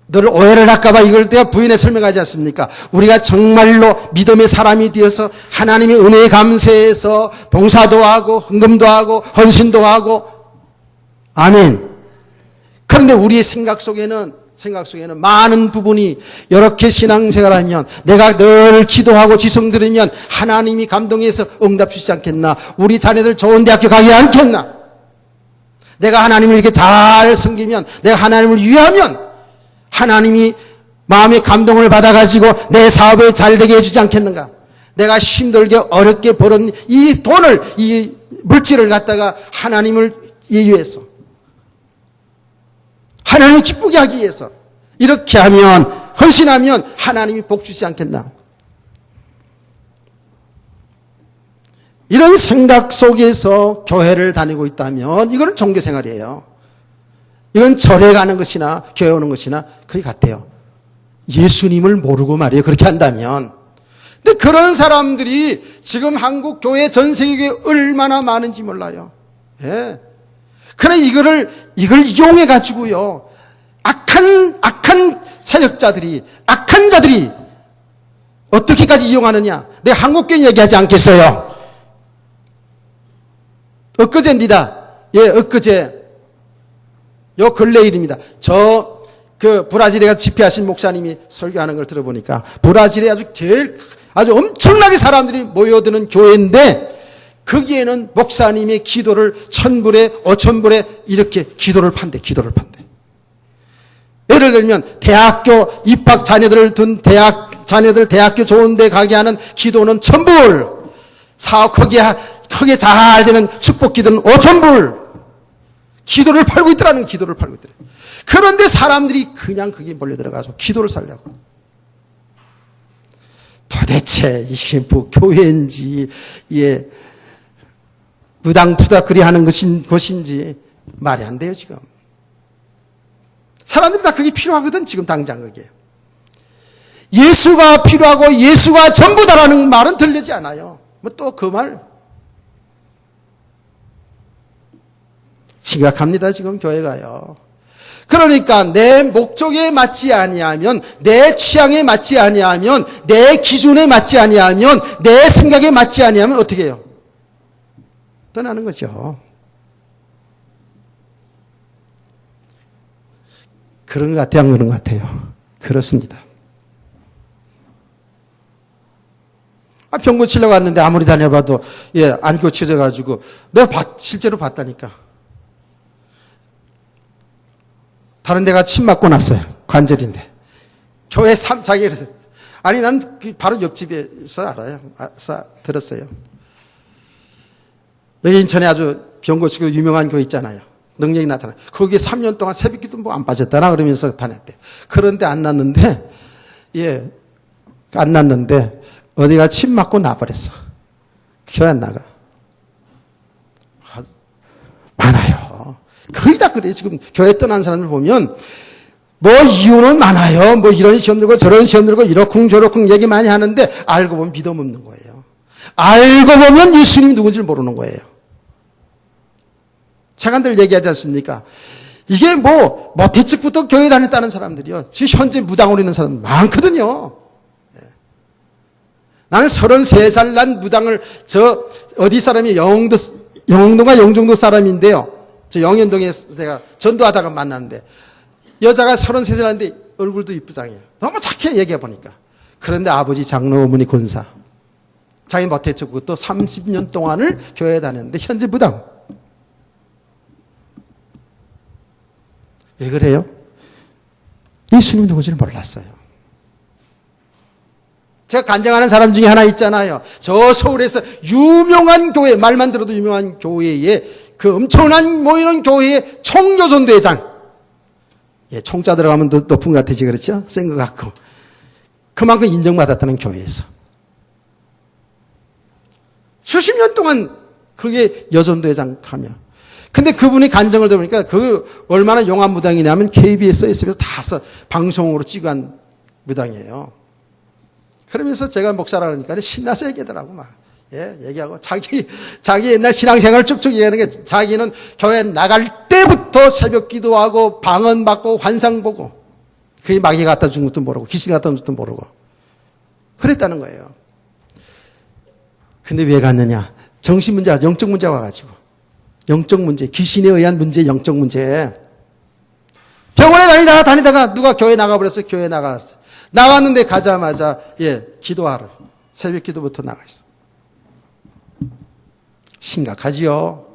A: 늘 오해를 할까봐 이걸 내가 부인해 설명하지 않습니까? 우리가 정말로 믿음의 사람이 되어서 하나님의 은혜에 감사해서 봉사도 하고 헌금도 하고 헌신도 하고 아멘. 그런데 우리의 생각 속에는 많은 부분이 이렇게 신앙생활하면 내가 늘 기도하고 지성 들으면 하나님이 감동해서 응답 주시지 않겠나? 우리 자녀들 좋은 대학교 가게 않겠나? 내가 하나님을 이렇게 잘 섬기면 내가 하나님을 위하면 하나님이 마음의 감동을 받아가지고 내 사업에 잘 되게 해주지 않겠는가? 내가 힘들게 어렵게 벌은 이 돈을 이 물질을 갖다가 하나님을 위해서 하나님을 기쁘게 하기 위해서 이렇게 하면 헌신하면 하나님이 복 주지 않겠나? 이런 생각 속에서 교회를 다니고 있다면 이거는 종교생활이에요. 이건 절에 가는 것이나 교회 오는 것이나 거의 같아요. 예수님을 모르고 말이에요. 그렇게 한다면. 근데 그런 사람들이 지금 한국 교회 전 세계에 얼마나 많은지 몰라요. 그러나 이걸 이용해 가지고요. 악한 사역자들이, 악한 자들이 어떻게까지 이용하느냐? 내가 한국교회 얘기하지 않겠어요. 엊그제입니다. 엊그제. 요 근래 일입니다. 브라질에 가서 집회하신 목사님이 설교하는 걸 들어보니까 브라질에 아주 엄청나게 사람들이 모여드는 교회인데 거기에는 목사님의 기도를 1,000불에 5,000불에 이렇게 기도를 판대. 예를 들면 대학교 입학 자녀들을 둔 자녀들 대학교 좋은 데 가게 하는 기도는 1,000불, 사업 크게 잘 되는 축복 기도는 5,000불. 기도를 팔고 있더라는 거예요. 기도를 팔고 있더라. 그런데 사람들이 그냥 거기에 몰려들어가서 기도를 살려고. 도대체 이게 뭐 교회인지, 예, 무당푸다거리 하는 것인지 말이 안 돼요, 지금. 사람들이 다 그게 필요하거든, 지금 당장 그게. 예수가 필요하고 예수가 전부다라는 말은 들리지 않아요. 뭐 또 그 말. 심각합니다, 지금 교회가요. 그러니까 내 목적에 맞지 아니하면, 내 취향에 맞지 아니하면, 내 기준에 맞지 아니하면, 내 생각에 맞지 아니하면 어떻게 해요? 떠나는 거죠. 그런 것 같아요, 안 그런 것 같아요? 그렇습니다. 병 고치려고 왔는데 아무리 다녀봐도, 예, 안 고쳐져가지고, 내가 실제로 봤다니까. 다른 데가 침 맞고 났어요. 관절인데. 교회 자기를, 아니, 난 바로 옆집에서 알아요. 들었어요. 여기 인천에 아주 병 고치고 유명한 교회 있잖아요. 능력이 나타나. 거기에 3년 동안 새벽기도 뭐 안 빠졌다나 그러면서 다녔대. 그런데 안 났는데, 예, 안 났는데, 어디가 침 맞고 나버렸어. 교회 안 나가. 많아요. 거의 다 그래요. 지금 교회 떠난 사람들 보면, 뭐 이유는 많아요. 뭐 이런 시험 들고 저런 시험 들고 이러쿵저러쿵 얘기 많이 하는데, 알고 보면 믿음 없는 거예요. 알고 보면 예수님이 누군지 모르는 거예요. 제가 늘 얘기하지 않습니까? 이게 뭐 모태측부터 교회 다녔다는 사람들이요. 지금 현재 무당으로 있는 사람 많거든요. 나는 33살 난 무당을, 어디 사람이 영흥동가 영종도 사람인데요. 저 영현동에서 내가 전도하다가 만났는데, 여자가 33살인데 얼굴도 이쁘장해요. 너무 착해, 얘기해 보니까. 그런데 아버지 장로, 어머니 권사. 자기 모태측부터 30년 동안을 교회에 다녔는데, 현재 무당. 왜 그래요? 예수님이 누구지를 몰랐어요. 제가 간증하는 사람 중에 하나 있잖아요. 저 서울에서 유명한 교회, 말만 들어도 유명한 교회에, 그 엄청난 모이는 교회의 총교전대장. 예, 총자 들어가면 더 높은 것 같아지, 그렇죠? 센 것 같고. 그만큼 인정받았다는 교회에서. 수십 년 동안 그게 여전대장 하며. 근데 그분이 간증을 들으니까 그 얼마나 용한 무당이냐면 KBS, SBS에서 다 방송으로 찍은 무당이에요. 그러면서 제가 목사라 그러니까 신나서 얘기하더라고, 막. 예, 얘기하고. 자기 옛날 신앙생활을 쭉쭉 얘기하는 게, 자기는 교회 나갈 때부터 새벽 기도하고 방언 받고 환상 보고, 그게 마귀 갖다 준 것도 모르고, 귀신 갖다 준 것도 모르고. 그랬다는 거예요. 근데 왜 갔느냐? 정신 문제가, 영적 문제가 와가지고. 영적 문제, 귀신에 의한 문제, 영적 문제. 병원에 다니다가 누가 교회 나가버렸어요. 교회 나갔어요. 나왔는데 가자마자, 예, 기도하러. 새벽 기도부터 나가있어. 심각하지요.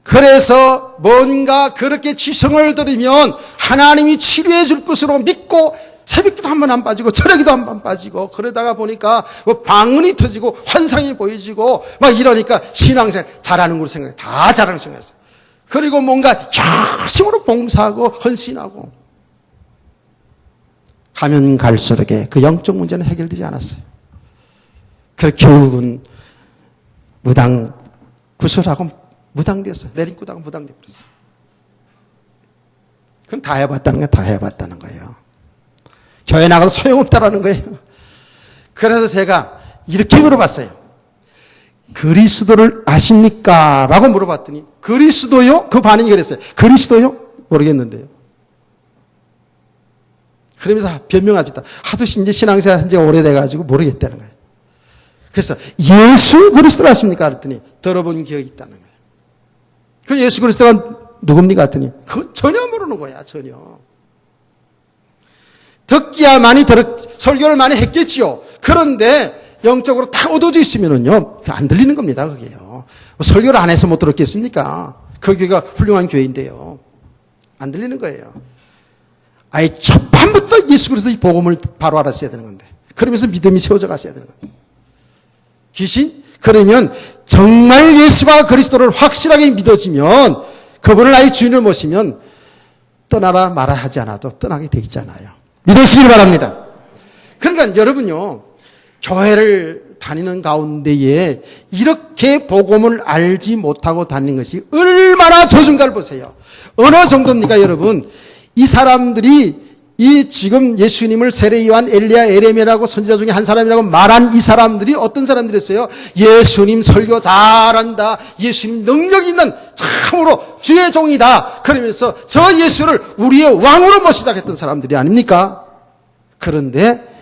A: 그래서 뭔가 그렇게 지성을 들이면 하나님이 치료해 줄 것으로 믿고 새벽기도 한 번 안 빠지고 철야기도 한 번 빠지고 그러다가 보니까 뭐 방언이 터지고 환상이 보여지고 막 이러니까 신앙생활 잘하는 걸로 생각해. 다 잘하는 생각했어요. 그리고 뭔가 열심으로 봉사하고 헌신하고 가면 갈수록 그 영적 문제는 해결되지 않았어요. 그래서 결국은 무당 구설하고 무당됐어요. 내림꾸다가 무당돼버렸어요. 그럼 다 해봤다는 거예요. 다 해봤다는 거예요. 교회 나가도 소용없다라는 거예요. 그래서 제가 이렇게 물어봤어요. 그리스도를 아십니까? 라고 물어봤더니 그리스도요? 그 반응이 그랬어요. 그리스도요? 모르겠는데요. 그러면서 변명하겠다. 하도 이제 신앙생활 한 지가 오래돼가지고 모르겠다는 거예요. 그래서 예수 그리스도를 아십니까? 그랬더니 들어본 기억이 있다는 거예요. 그 예수 그리스도가 누굽니까? 그랬더니 그건 전혀 모르는 거야. 전혀. 듣기야 많이 설교를 많이 했겠지요. 그런데 영적으로 다 얻어져 있으면은요, 안 들리는 겁니다. 그게요. 설교를 안 해서 못 들었겠습니까? 그 교회가 훌륭한 교회인데요. 안 들리는 거예요. 아예 첫판부터 예수 그리스도의 복음을 바로 알았어야 되는 건데, 그러면서 믿음이 세워져 갔어야 되는 건데, 귀신? 그러면 정말 예수가 그리스도를 확실하게 믿어지면, 그분을 아예 주인을 모시면 떠나라 말아 하지 않아도 떠나게 돼 있잖아요. 믿으시길 바랍니다. 그러니까 여러분요, 교회를 다니는 가운데에 이렇게 복음을 알지 못하고 다니는 것이 얼마나 저준가를 보세요. 어느 정도입니까, 여러분? 이 사람들이 이 지금 예수님을 세례 요한, 엘리야, 에레미야라고 선지자 중에 한 사람이라고 말한 이 사람들이 어떤 사람들이었어요? 예수님 설교 잘한다, 예수님 능력 있는 참으로 주의 종이다, 그러면서 저 예수를 우리의 왕으로 모시자 했던 사람들이 아닙니까? 그런데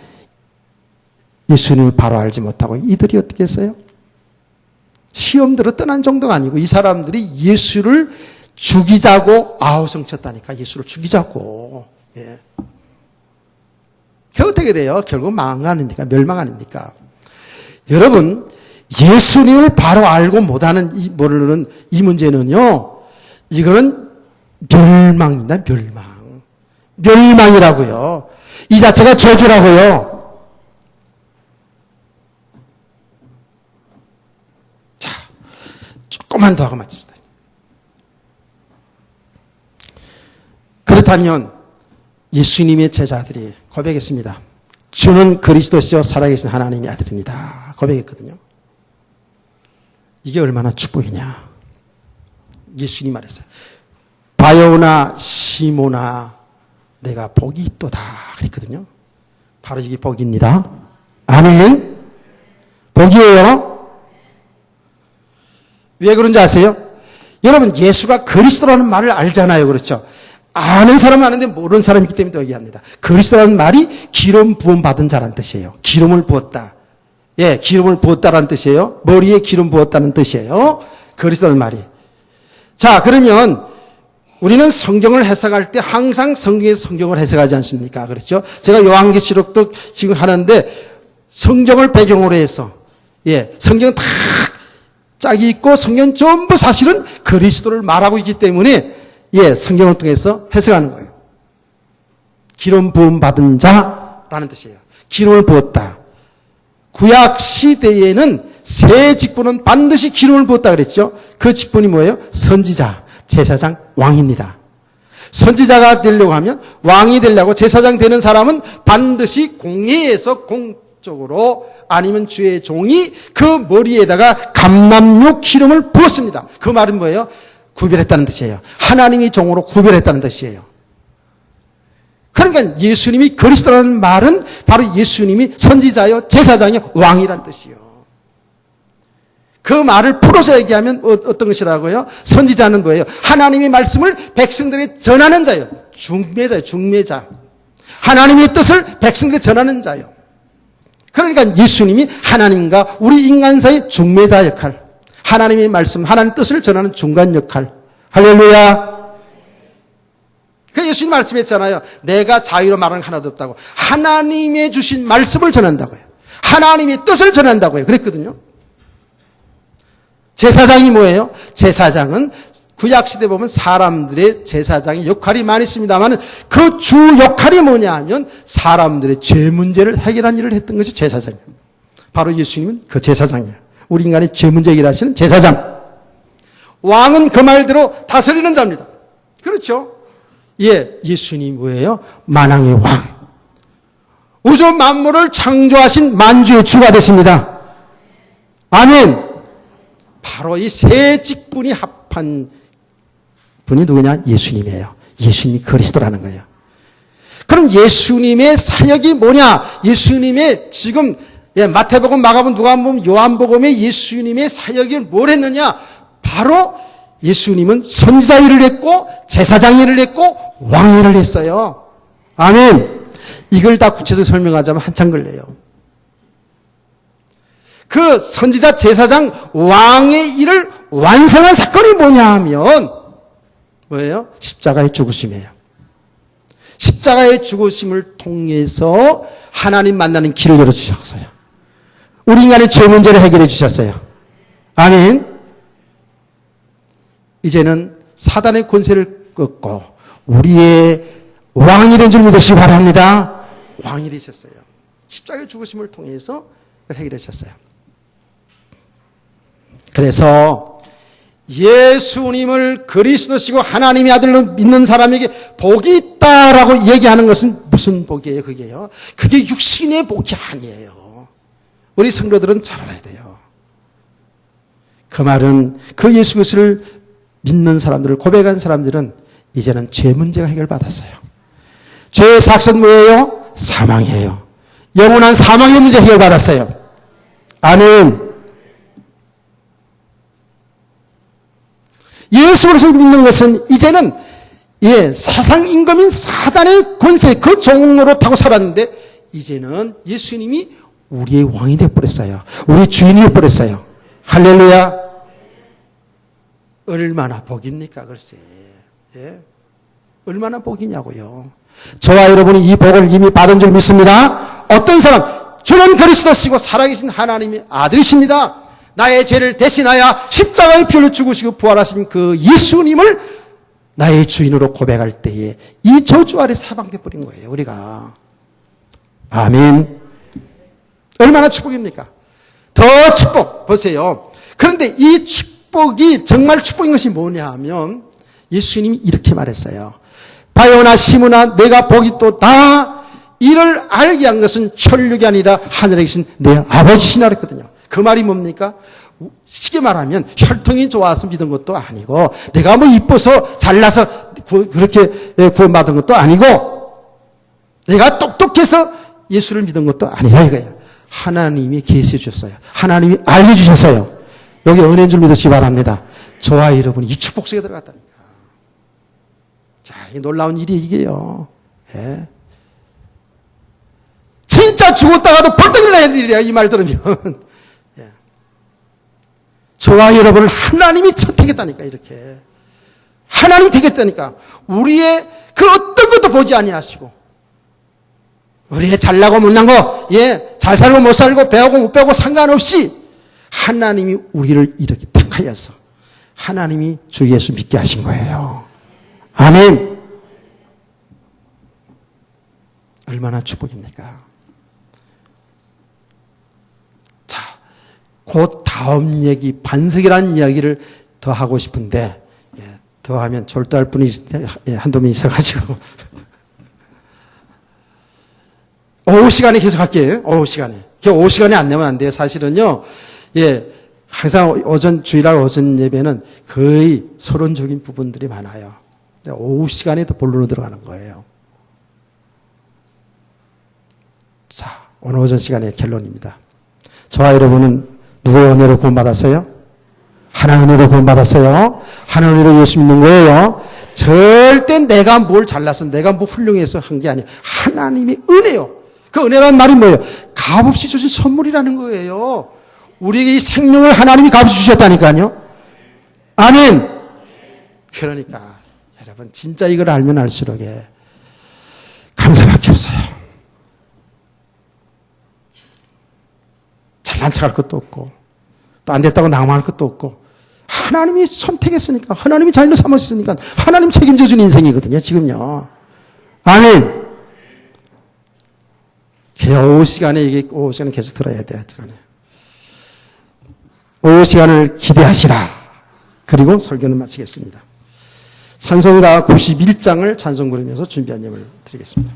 A: 예수님을 바로 알지 못하고 이들이 어떻게 했어요? 시험 들어 떠난 정도가 아니고 이 사람들이 예수를 죽이자고 아우성 쳤다니까. 예수를 죽이자고. 예. 그 어떻게 돼요? 결국 망한 거 아닙니까? 멸망 아닙니까? 여러분, 예수님을 바로 알고 못하는 모르는 이 문제는요, 이거는 멸망입니다. 멸망. 멸망이라고요. 이 자체가 저주라고요. 자, 조금만 더 하고 마칩시다. 그렇다면 예수님의 제자들이 고백했습니다. 주는 그리스도시요 살아계신 하나님의 아들입니다. 고백했거든요. 이게 얼마나 축복이냐. 예수님 말했어요. 바요나 시모나 내가 복이 있도다 그랬거든요. 바로 이게 복입니다. 아멘. 복이에요. 왜 그런지 아세요? 여러분, 예수가 그리스도라는 말을 알잖아요. 그렇죠? 아는 사람은 아는데 모르는 사람이기 때문에 얘기합니다. 그리스도라는 말이 기름 부음 받은 자라는 뜻이에요. 기름을 부었다. 예, 기름을 부었다라는 뜻이에요. 머리에 기름 부었다는 뜻이에요. 그리스도라는 말이. 자, 그러면 우리는 성경을 해석할 때 항상 성경에서 성경을 해석하지 않습니까? 그렇죠? 제가 요한계시록도 지금 하는데 성경을 배경으로 해서, 예, 성경 다 짝이 있고 성경 전부 사실은 그리스도를 말하고 있기 때문에, 예, 성경을 통해서 해석하는 거예요. 기름 부음 받은 자라는 뜻이에요. 기름을 부었다. 구약 시대에는 새 직분은 반드시 기름을 부었다 그랬죠. 그 직분이 뭐예요? 선지자, 제사장, 왕입니다. 선지자가 되려고 하면, 왕이 되려고 제사장 되는 사람은 반드시 공회에서 공적으로 아니면 주의 종이 그 머리에다가 감람육 기름을 부었습니다. 그 말은 뭐예요? 구별했다는 뜻이에요. 하나님이 종으로 구별했다는 뜻이에요. 그러니까 예수님이 그리스도라는 말은 바로 예수님이 선지자요, 제사장이요, 왕이란 뜻이요. 그 말을 풀어서 얘기하면 어떤 것이라고요? 선지자는 뭐예요? 하나님의 말씀을 백성들에게 전하는 자요. 중매자요, 중매자. 하나님의 뜻을 백성들에게 전하는 자요. 그러니까 예수님이 하나님과 우리 인간 사이의 중매자 역할, 하나님의 말씀, 하나님의 뜻을 전하는 중간 역할. 할렐루야. 그 예수님 말씀했잖아요. 내가 자유로 말하는 게 하나도 없다고. 하나님의 주신 말씀을 전한다고요. 하나님의 뜻을 전한다고요. 그랬거든요. 제사장이 뭐예요? 제사장은 구약시대 보면 사람들의 제사장의 역할이 많이 있습니다만 그 주 역할이 뭐냐 하면 사람들의 죄 문제를 해결한 일을 했던 것이 제사장이에요. 바로 예수님은 그 제사장이에요. 우리 인간의 죄 문제 해결하시는 제사장. 왕은 그 말대로 다스리는 자입니다. 그렇죠? 예, 예수님 뭐예요? 만왕의 왕. 우주 만물을 창조하신 만주의 주가 되십니다. 아멘. 바로 이 세 직분이 합한 분이 누구냐? 예수님이에요. 예수님이 그리스도라는 거예요. 그럼 예수님의 사역이 뭐냐? 예수님의 지금, 예, 마태복음, 마가복음, 누가복음, 요한복음의 예수님의 사역이 뭘 했느냐? 바로 예수님은 선지자 일을 했고 제사장 일을 했고 왕 일을 했어요. 아멘. 이걸 다 구체적으로 설명하자면 한참 걸려요. 그 선지자, 제사장, 왕의 일을 완성한 사건이 뭐냐 하면 뭐예요? 십자가의 죽으심이에요. 십자가의 죽으심을 통해서 하나님 만나는 길을 열어주셨어요. 우리 인간의 죄 문제를 해결해 주셨어요. 아멘. 이제는 사단의 권세를 꺾고 우리의 왕이 된 줄 믿으시기 바랍니다. 왕이 되셨어요. 십자가의 죽으심을 통해서 그걸 해결하셨어요. 그래서 예수님을 그리스도시고 하나님의 아들로 믿는 사람에게 복이 있다라고 얘기하는 것은 무슨 복이에요? 그게요. 그게 육신의 복이 아니에요. 우리 성도들은 잘 알아야 돼요. 그 말은 그 예수 그리스도를 믿는 사람들을 고백한 사람들은 이제는 죄 문제가 해결받았어요. 죄의 삭은 뭐예요? 사망이에요. 영원한 사망의 문제 해결받았어요. 아멘. 예수 그리스도를 믿는 것은 이제는 세상 임금인 사단의 권세 그 종으로 타고 살았는데 이제는 예수님이 우리의 왕이 되어버렸어요. 우리의 주인이 되어버렸어요. 할렐루야. 얼마나 복입니까 글쎄. 예? 얼마나 복이냐고요. 저와 여러분이 이 복을 이미 받은 줄 믿습니다. 어떤 사람? 주는 그리스도시고 살아계신 하나님의 아들이십니다. 나의 죄를 대신하여 십자가의 피를 죽으시고 부활하신 그 예수님을 나의 주인으로 고백할 때에 이 저주 아래 사방돼 버린 거예요. 우리가. 아멘. 얼마나 축복입니까? 더 축복. 보세요. 그런데 이 축복이 정말 축복인 것이 뭐냐 하면 예수님이 이렇게 말했어요. 바요나 시므나 내가 복이 또다 이를 알게 한 것은 천륙이 아니라 하늘에 계신 내 아버지시라 그랬거든요. 그 말이 뭡니까? 쉽게 말하면 혈통이 좋아서 믿은 것도 아니고 내가 뭐 이뻐서 잘나서 그렇게 구원받은 것도 아니고 내가 똑똑해서 예수를 믿은 것도 아니라 이거예요. 하나님이 계시해 주셨어요. 하나님이 알려주셨어요. 여기 은혜인 줄 믿으시기 바랍니다. 저와 여러분이 이 축복 속에 들어갔다니까. 자, 이 놀라운 일이 이게요. 예. 진짜 죽었다가도 벌떡 일어나야 될 일이야. 이 말 들으면. 예. 저와 여러분을 하나님이 선택했다니까. 이렇게. 하나님이 되겠다니까. 우리의 그 어떤 것도 보지 아니하시고 우리의 잘나고 못난 거, 잘 살고 못 살고 배우고 못 배우고 상관없이 하나님이 우리를 이렇게 택하여서 하나님이 주 예수 믿게 하신 거예요. 아멘. 얼마나 축복입니까? 자, 그 다음 얘기, 반석이라는 이야기를 더 하고 싶은데, 더 하면 졸도할 분이 한두 명 있어가지고. 오후 시간에 계속 할게요. 오후 시간에. 오후 시간에 안 내면 안 돼요. 사실은요, 항상 주일날 오전 예배는 거의 서론적인 부분들이 많아요. 오후 시간에 더 본론으로 들어가는 거예요. 자, 오늘 오전 시간의 결론입니다. 저와 여러분은 누구의 은혜로 구원받았어요? 하나님의 은혜로 구원받았어요. 하나님의 은혜로 예수 믿는 거예요. 절대 내가 뭘 잘나서 내가 뭐 훌륭해서 한 게 아니에요. 하나님의 은혜요. 그 은혜라는 말이 뭐예요? 값없이 주신 선물이라는 거예요. 우리에게 이 생명을 하나님이 값없이 주셨다니까요. 아멘. 그러니까 여러분 진짜 이걸 알면 알수록 감사밖에 없어요. 잘난 척할 것도 없고 또 안 됐다고 낙망할 것도 없고 하나님이 선택했으니까 하나님이 자인을 삼았으니까 하나님 책임져 주는 인생이거든요. 지금요. 아멘. 오후 시간에 오후 시간에 계속 들어야 돼요. 오후 시간을 기대하시라. 그리고 설교는 마치겠습니다. 찬송가 91장을 찬송 부르면서 준비한 예물을 드리겠습니다.